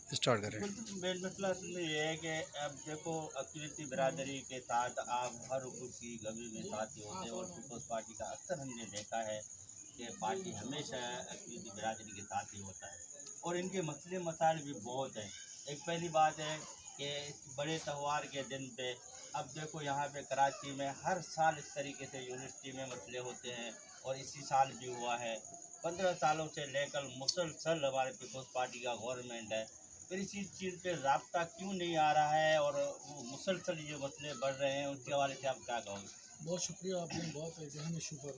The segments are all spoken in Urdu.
اسٹارٹ کریں۔ مین مسئلہ اصل میں یہ ہے کہ اب دیکھو اقلیتی برادری کے ساتھ آپ ہر خوشی غمی میں ساتھی ہوتے ہیں، اور پیپلز پارٹی کا اکثر ہم نے دیکھا ہے کہ پارٹی ہمیشہ اقلیتی برادری کے ساتھ ہی ہوتا ہے، اور ان کے مسئلے مسائل بھی بہت ہیں۔ ایک پہلی بات ہے کہ بڑے تہوار کے دن پہ اب دیکھو یہاں پہ کراچی میں ہر سال اس طریقے سے یونیورسٹی میں مسئلے ہوتے ہیں، اور اسی سال بھی ہوا ہے۔ 15 سالوں سے لے کر مسلسل ہمارے پیپلز پارٹی کا گورنمنٹ ہے، پھر اسی چیز پہ رابطہ کیوں نہیں آ رہا ہے، اور وہ مسلسل یہ مسئلے بڑھ رہے ہیں، اس کے حوالے سے آپ کیا کہو گے؟ بہت شکریہ، آپ نے بہت ایک اہم ایشو پر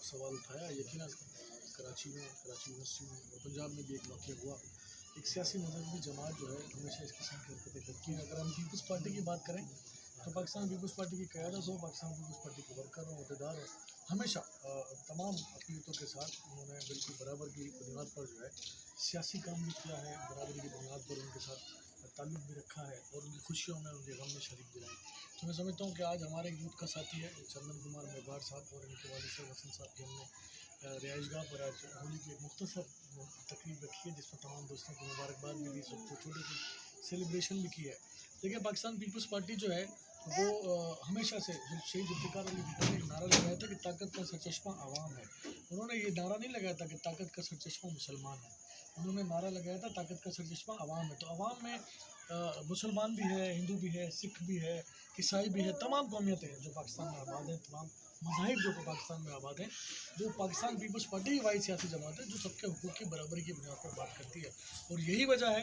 سوال اٹھایا۔ یقیناً کراچی یونیورسٹی میں اور پنجاب میں بھی ایک واقعہ ہوا۔ ایک سیاسی مذہبی جماعت جو ہے ہمیشہ اس قسم کی حرکتیں کرتی ہے۔ اگر ہم پیپلز پارٹی کی بات کریں تو پاکستان پیپلز پارٹی کی قیادت ہو، پاکستان پیپلز پارٹی کے ورکر ہوں، عہدیدار ہوں، ہمیشہ تمام اقلیتوں کے ساتھ انہوں نے بالکل برابر کی بنیاد پر جو ہے سیاسی کام بھی کیا ہے، برابری کی بنیاد پر ان کے ساتھ تعلق بھی رکھا ہے، اور ان کی خوشیوں میں ان کے غم میں شریک بھی رہے ہیں۔ تو میں سمجھتا ہوں کہ آج ہمارے یوتھ کا ساتھی ہے چندن کمار میگھواڑ صاحب، اور ان کے والد صاحب حسن صاحب کی ہم نے رہائش گاہ پر آج ہولی کی ایک مختصر تقریب رکھی ہے، جس میں تمام دوستوں کو مبارکباد بھی دی، سب کو چھوٹی سی سیلیبریشن بھی کی ہے۔ لیکن پاکستان پیپلز پارٹی جو ہے وہ ہمیشہ سے شہید ذوالفقار علی بھٹو نے ایک نعرہ لگایا تھا کہ طاقت کا سرچشمہ عوام ہے۔ انہوں نے یہ نعرہ نہیں لگایا تھا کہ طاقت کا سرچشمہ مسلمان ہے، انہوں نے نعرہ لگایا تھا طاقت کا سرچشمہ عوام ہے۔ تو عوام میں مسلمان بھی ہے، ہندو بھی ہے، سکھ بھی ہے، عیسائی بھی ہے، تمام قومیتیں ہیں جو پاکستان میں آباد ہیں، تمام مذاہب جو کہ پاکستان میں آباد ہیں، جو پاکستان پیپلز پارٹی کی واحد سیاسی جماعت ہے جو سب کے حقوق کی برابری کی بنیاد پر بات کرتی ہے۔ اور یہی وجہ ہے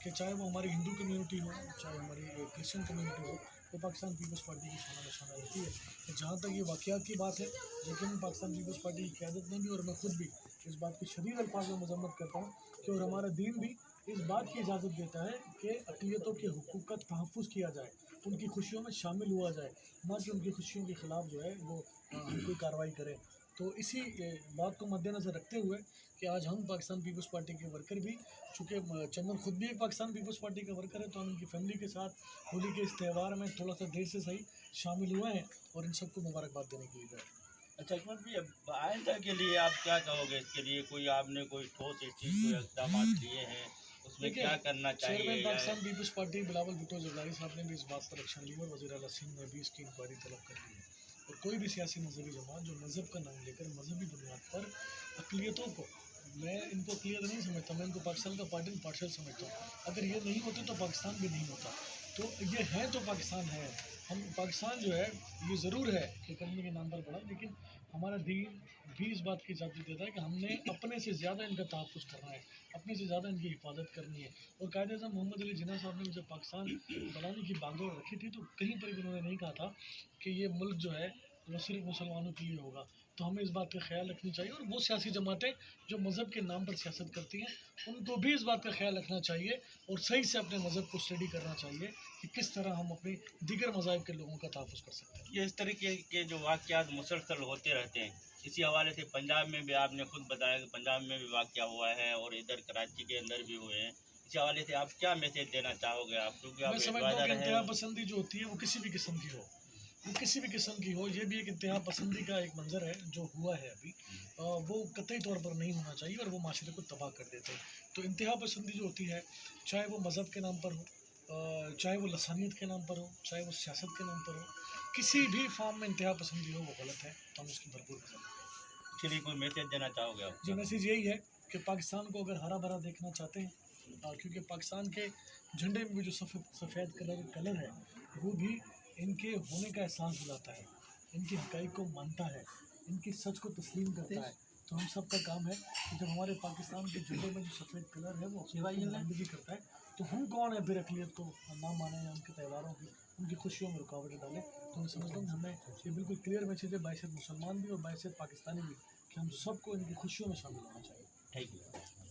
کہ چاہے وہ ہماری ہندو کمیونٹی ہو، چاہے ہماری کرسچن کمیونٹی ہو، وہ پاکستان پیپلز پارٹی کی شانہ بشانہ رہتی ہے۔ کہ جہاں تک یہ واقعات کی بات ہے، لیکن پاکستان پیپلز پارٹی کی قیادت نے بھی اور میں خود بھی اس بات کی شدید الفاظ میں مذمت کرتا ہوں کہ اور ہمارا دین بھی اس بات کی اجازت دیتا ہے کہ اقلیتوں کے حقوق کا تحفظ کیا جائے، ان کی خوشیوں میں شامل ہوا جائے، نہ کہ ان کی خوشیوں کے خلاف جو ہے وہ ہم کوئی کارروائی کریں۔ تو اسی بات کو مد نظر رکھتے ہوئے کہ آج ہم پاکستان پیپلز پارٹی کے ورکر بھی، چونکہ چندن خود بھی ایک پاکستان پیپلز پارٹی کا ورکر ہے، تو ہم ان کی فیملی کے ساتھ ہولی کے اس تہوار میں تھوڑا سا دیر سے صحیح شامل ہوئے ہیں، اور ان سب کو مبارکباد دینے کے لیے گئے۔ اچھا حکمت بھی، اب آئندہ کے لیے آپ کیا کہو گے؟ اس کے لیے کوئی آپ نے کوئی ٹھوس اس چیز کوئی اقدامات لیے ہیں، اس میں کیا کرنا چاہیے؟ چیئرمین یا پاکستان پیپلز پارٹی بلاول بھٹو زرداری صاحب نے بھی اس بات پر ایکشن لی، اور وزیر اعلیٰ سندھ نے بھی اس کی انکوائری طلب کر لی ہے۔ اور کوئی بھی سیاسی مذہبی جماعت جو مذہب کا نام لے کر مذہبی بنیاد پر اقلیتوں کو، میں ان کو اقلیت نہیں سمجھتا، میں ان کو پاکستان کا پارٹ اینڈ پارشل سمجھتا ہوں۔ اگر یہ نہیں ہوتے تو پاکستان بھی نہیں ہوتا، تو یہ ہے تو پاکستان ہے۔ ہم پاکستان جو ہے یہ ضرور ہے کہ کرنے کے نام پر بڑا، لیکن ہمارا دین بھی اس بات کی اجازت دیتا ہے کہ ہم نے اپنے سے زیادہ ان کا تحفظ کرنا ہے، اپنے سے زیادہ ان کی حفاظت کرنی ہے۔ اور قائد اعظم محمد علی جناح صاحب نے جب پاکستان بنانے کی باغ ڈور رکھی تھی تو کہیں پر بھی انہوں نے نہیں کہا تھا کہ یہ ملک جو ہے وہ صرف مسلمانوں کے لیے ہوگا۔ تو ہمیں اس بات کا خیال رکھنی چاہیے، اور وہ سیاسی جماعتیں جو مذہب کے نام پر سیاست کرتی ہیں ان کو بھی اس بات کا خیال رکھنا چاہیے، اور صحیح سے اپنے مذہب کو اسٹڈی کرنا چاہیے کہ کس طرح ہم اپنے دیگر مذاہب کے لوگوں کا تحفظ کر سکتے ہیں۔ یہ اس طریقے کے جو واقعات مسلسل ہوتے رہتے ہیں، اسی حوالے سے پنجاب میں بھی آپ نے خود بتایا کہ پنجاب میں بھی واقعہ ہوا ہے، اور ادھر کراچی کے اندر بھی ہوئے ہیں، اسی حوالے سے آپ کیا میسیج دینا چاہو گے؟ آپ کیونکہ آپ میں سمجھتا ہوں کہ ایڈوائزر ہیں۔ انتہا پسندی جو ہوتی ہے وہ کسی بھی قسم کی ہو، وہ کسی بھی قسم کی ہو، یہ بھی ایک انتہا پسندی کا ایک منظر ہے جو ہوا ہے ابھی، وہ قطعی طور پر نہیں ہونا چاہیے، اور وہ معاشرے کو تباہ کر دیتے ہیں۔ تو انتہا پسندی جو ہوتی ہے، چاہے وہ مذہب کے نام پر ہو، چاہے وہ لسانیت کے نام پر ہو، چاہے وہ سیاست کے نام پر ہو، کسی بھی فارم میں انتہا پسندی ہو وہ غلط ہے، تو ہم اس کی بھرپور مذمت کریں۔ اس کے لیے کوئی میسیج دینا چاہو گے آپ؟ جی، میسیج یہی ہے کہ پاکستان کو اگر ہرا بھرا دیکھنا چاہتے ہیں، کیونکہ پاکستان کے جھنڈے میں بھی جو سفید کلر ہے وہ بھی ان کے ہونے کا احساس دلاتا ہے، ان کی حقائق کو مانتا ہے، ان کی سچ کو تسلیم کرتا ہے۔ تو ہم سب کا کام ہے کہ جب ہمارے پاکستان کے جھنڈے میں جو سفید کلر ہے وہ اپنی نمائندگی کرتا ہے، تو ہم کون ہے پھر اقلیت کو نہ مانیں یا ان کے تہواروں کی، ان کی خوشیوں میں رکاوٹیں ڈالیں؟ تو میں سمجھتا ہوں کہ ہمیں یہ بالکل کلیئر میسیج ہے باعث مسلمان بھی اور باعث پاکستانی بھی، کہ ہم سب کو ان کی خوشیوں میں شامل ہونا چاہیے۔ Thank you.